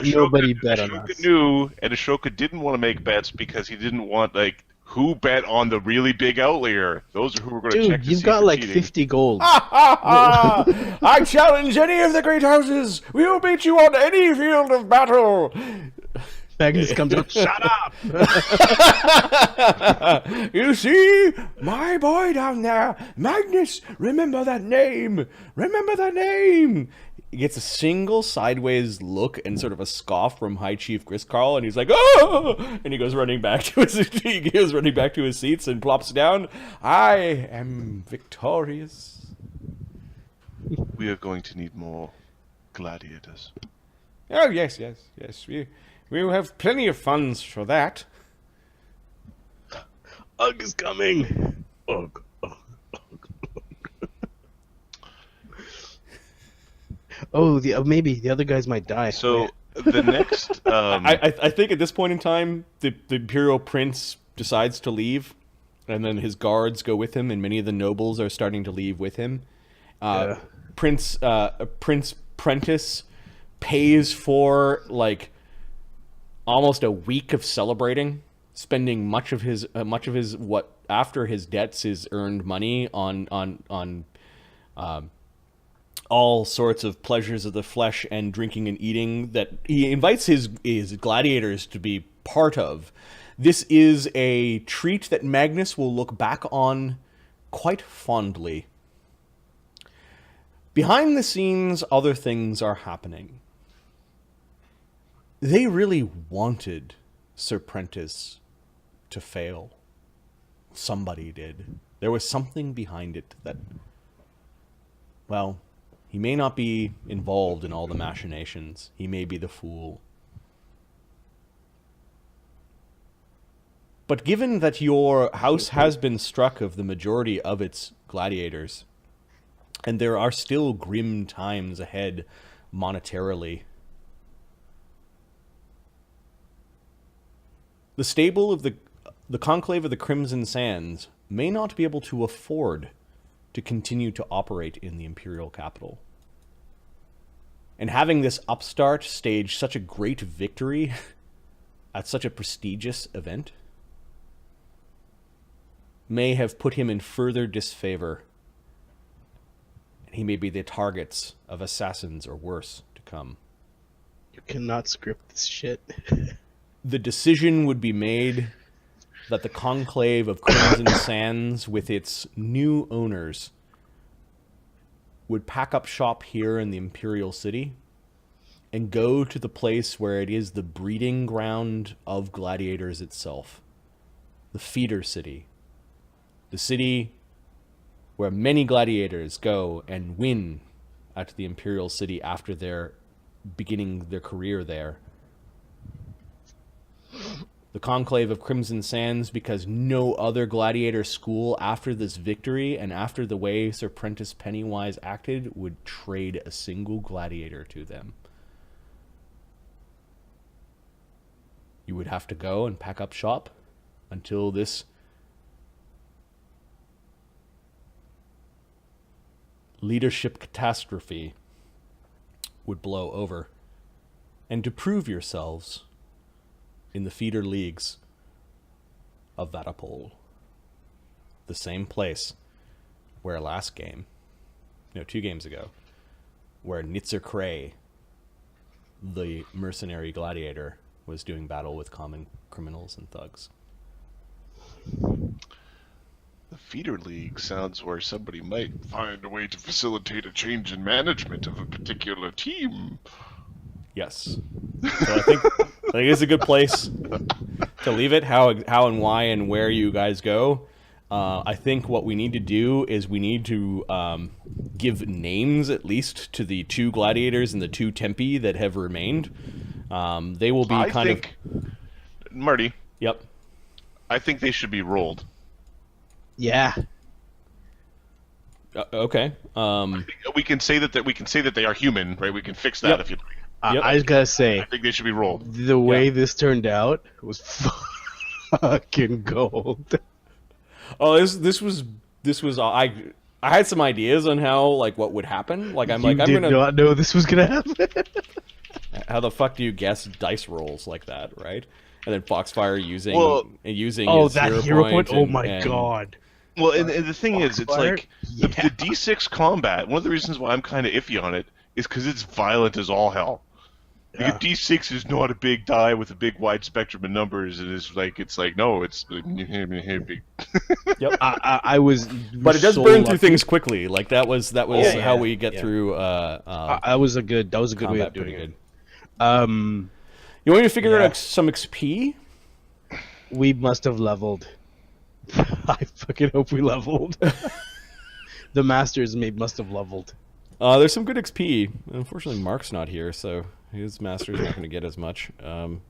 Nobody bet on Ashoka us. knew, and Ashoka didn't want to make bets because he didn't want, like, who bet on the really big outlier. Those are who we're going to check Dude, to you've see got for like cheating. 50 gold. I challenge any of the great houses. We will beat you on any field of battle. Magnus comes up, shut up! You see, my boy down there, Magnus. Remember that name. He gets a single sideways look and sort of a scoff from High Chief Griscarl, and he's like, "Oh!" And he goes running back to his seats and plops down. I am victorious. We are going to need more gladiators. Oh yes. We will have plenty of funds for that. Ugg is coming! Ugg. Oh, maybe the other guys might die. So the next, I think at this point in time, the Imperial Prince decides to leave, and then his guards go with him, and many of the nobles are starting to leave with him. Yeah. Prince Prentice pays for like almost a week of celebrating, spending much of his what after his debts is earned money on all sorts of pleasures of the flesh and drinking and eating that he invites his gladiators to be part of. This is a treat that Magnus will look back on quite fondly. Behind the scenes, other things are happening. They really wanted Sir Prentice to fail. Somebody did. There was something behind it that, well, he may not be involved in all the machinations. He may be the fool. But given that your house has been struck of the majority of its gladiators, and there are still grim times ahead monetarily, the stable of the Conclave of the Crimson Sands may not be able to afford to continue to operate in the Imperial capital. And having this upstart stage such a great victory at such a prestigious event may have put him in further disfavor. And he may be the targets of assassins or worse to come. You cannot script this shit. The decision would be made that the conclave of Crimson Sands, with its new owners, would pack up shop here in the Imperial City and go to the place where it is the breeding ground of gladiators itself. The feeder city. The city where many gladiators go and win at the Imperial City after their beginning their career there. The conclave of Crimson Sands, because no other gladiator school after this victory and after the way Sir Prentice Pennywise acted would trade a single gladiator to them. You would have to go and pack up shop until this leadership catastrophe would blow over, and to prove yourselves in the feeder leagues of Vatapol, the same place where two games ago, where Nitzer Cray, the mercenary gladiator, was doing battle with common criminals and thugs. The feeder league sounds where somebody might find a way to facilitate a change in management of a particular team. Yes. So I think it's a good place to leave it. How and why and where you guys go. I think what we need to do is we need to give names at least to the 2 gladiators and the 2 tempi that have remained. They will be Marty. Yep. I think they should be rolled. Yeah. Okay. We can say that they are human, right? We can fix that if you like. Yep. I just gotta say, I think they should be rolled. the way this turned out was fucking gold. Oh, this was I had some ideas on how You I'm did gonna not know this was gonna happen. How the fuck do you guess dice rolls like that, right? And then Foxfire using Oh, his that hero point! Oh my and- god! Well, and the thing is, it's Foxfire? like the D6 combat. One of the reasons why I'm kind of iffy on it is because it's violent as all hell. Yeah. Like, D6 is not a big die with a big wide spectrum of numbers, and it's like no, it's big. Yep. I was, But it does so burn through lucky. things quickly. Like that was Yeah, how yeah, we get yeah. through. That was a good way combat of doing pretty it. good. You want me to figure Yeah. out some XP? We must have leveled. I fucking hope we leveled. The masters must have leveled. There's some good XP. Unfortunately, Mark's not here, so his master's not going to get as much. Well,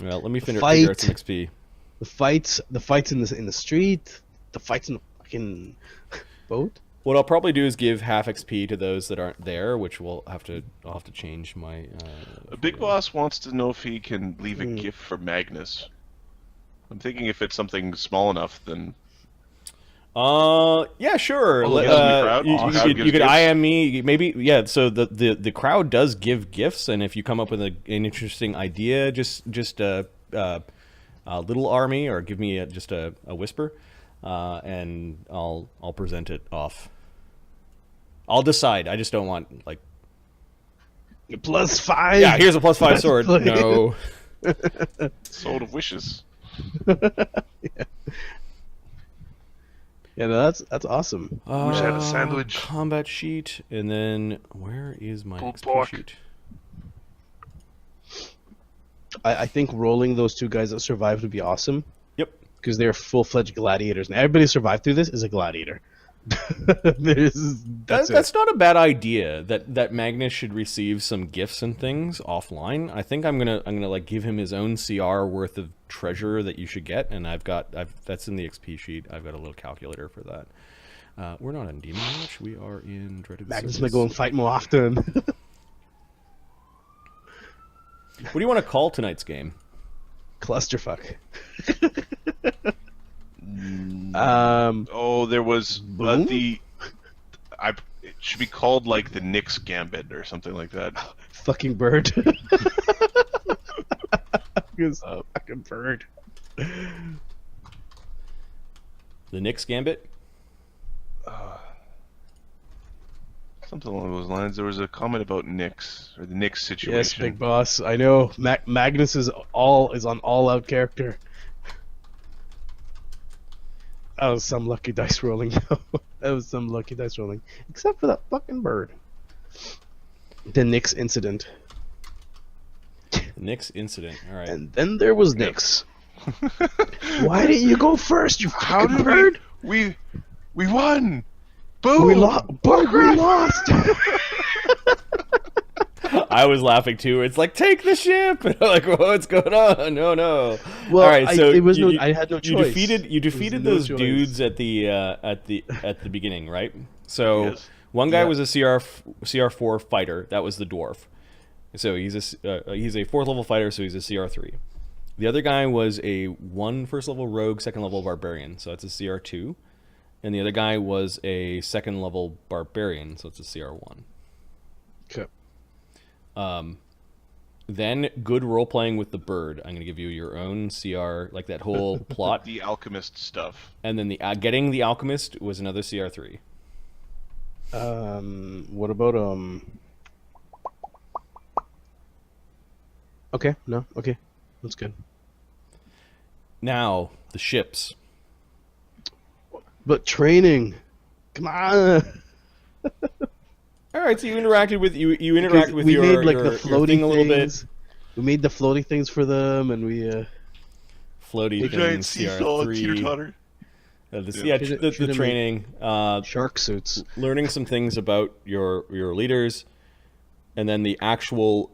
let me figure out some XP. The fights in the street, the fights in the fucking boat. What I'll probably do is give half XP to those that aren't there, which I'll have to change my. A big boss wants to know if he can leave a gift for Magnus. I'm thinking if it's something small enough, then. Yeah, sure. Oh, the crowd? You Crowd could gives gifts? IM me, maybe. Yeah. So the crowd does give gifts, and if you come up with an interesting idea, just a little army, or give me just a whisper, and I'll present it off. I'll decide. I just don't want +5. Yeah, here's a +5 sword. Please. No. Sword of Wishes. Yeah, no, that's awesome. Wish I had a sandwich. Combat sheet, and then where is my Pulled XP pork. sheet? I think rolling those 2 guys that survived would be awesome Yep. because they're full-fledged gladiators, and everybody who survived through this is a gladiator. That's not a bad idea. That Magnus should receive some gifts and things offline. I think I'm gonna give him his own CR worth of treasure that you should get, and that's in the XP sheet. I've got a little calculator for that. We're not in Demon Watch. We are in Dreaded Magnus Circus. might go and fight more often. What do you want to call tonight's game? Clusterfuck. Oh, there was Boom? it should be called like the Nyx Gambit or something like that. Fucking bird. It's a fucking bird. The Nyx Gambit? Something along those lines. There was a comment about Nyx, or the Nyx situation. Yes, big boss. I know. Magnus is on all out character. That was some lucky dice rolling. That was some lucky dice rolling. Except for that fucking bird. The Nyx Incident. The Nyx Incident. All right. And then there was Nyx. Why didn't you go first, you How fucking did bird? we won? Boom! We lost. But we lost. I was laughing too. It's like, take the ship. And I'm like, what's going on? No. Well, all right. So I had no choice. You defeated no those choice. dudes at the beginning, right? So Yes. one guy was a CR4 fighter. That was the dwarf. So he's a fourth level fighter. So he's a CR3. The other guy was a first level rogue, second level barbarian. So that's a CR2. And the other guy was a second level barbarian. So it's a CR1. Okay. Then good role playing with the bird. I'm going to give you your own CR, like that whole plot. The alchemist stuff. And then the getting the alchemist was another CR3. What about Okay, no, okay, that's good. Now the ships. But training, come on. All right, so you interacted with you interacted with we your made like your, the your floating thing a little things. bit. We made the floating things for them, and we Floaty Giant things, seesaw, CR3. teeter-totter. The training. shark suits. Learning some things about your leaders, and then the actual.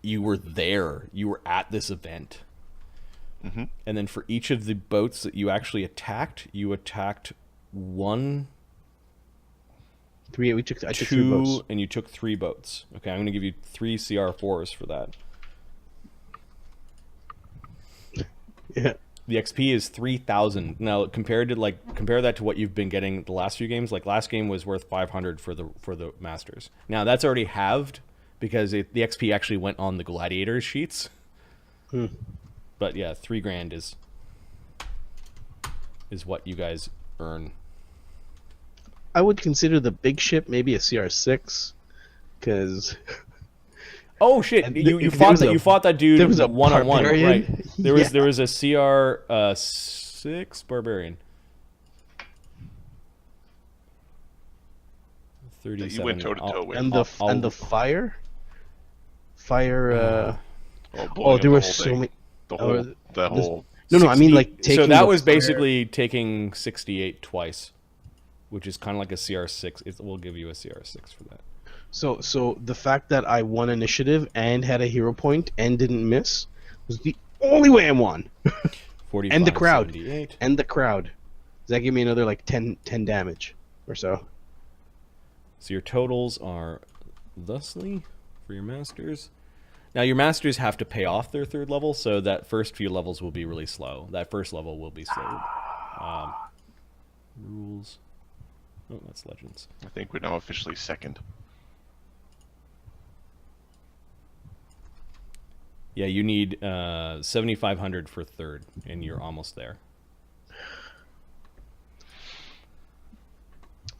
You were there. You were at this event. Mm-hmm. And then for each of the boats that you actually attacked, you attacked one, I took 3 boats. and you took 3 boats. Okay, I'm going to give you 3 CR4s for that. Yeah. The XP is 3,000. Now compare that to what you've been getting the last few games. Like last game was worth 500 for the masters. Now that's already halved because the XP actually went on the gladiators sheets. But yeah, $3,000 is what you guys earn. I would consider the big ship maybe a CR6, because Oh shit! And You there was you fought that dude there was a one-on-one, barbarian? right? There was a CR6 barbarian. 37. You went toe-to-toe with. and the fire. Blowing up there the were whole so thing. many. The whole. No, I mean 60 like taking. So that the was fire- basically taking 68 twice, which is kind of like a CR6. We'll give you a CR6 for that. So the fact that I won initiative and had a hero point and didn't miss was the only way I won. 45, And the crowd. 78. And the crowd. Does that give me another like 10 damage or so? So your totals are thusly for your masters. Now your masters have to pay off their 3rd level, so that first few levels will be really slow. That first level will be slow. Rules. Oh, that's legends. I think we're now officially second. Yeah, you need 7,500 for 3rd, and you're almost there.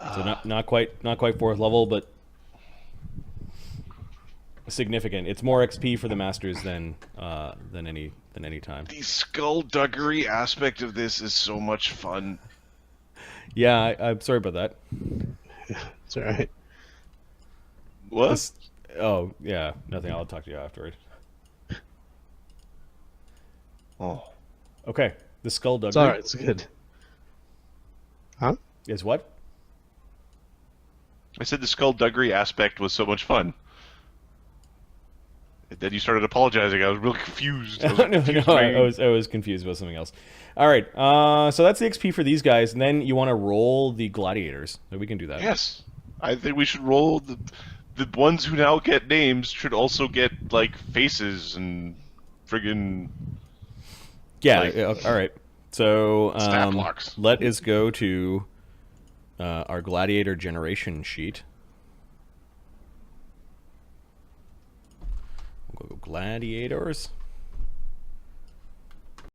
So not quite 4th level, but significant. It's more XP for the masters than any time. The skullduggery aspect of this is so much fun. Yeah, I'm sorry about that. It's all right. What? Oh yeah, nothing. I'll talk to you afterward. Oh. Okay, the skullduggery. It's all right. It's good. Huh? Is what? I said the skullduggery aspect was so much fun. Then you started apologizing. I was really confused. I was confused about something else. All right, so that's the XP for these guys, and then you want to roll the gladiators. So we can do that. Yes, I think we should roll the ones who now get names should also get like faces and friggin' Yeah. like- All right. So Stat blocks. let us go to our gladiator generation sheet. We'll go gladiators.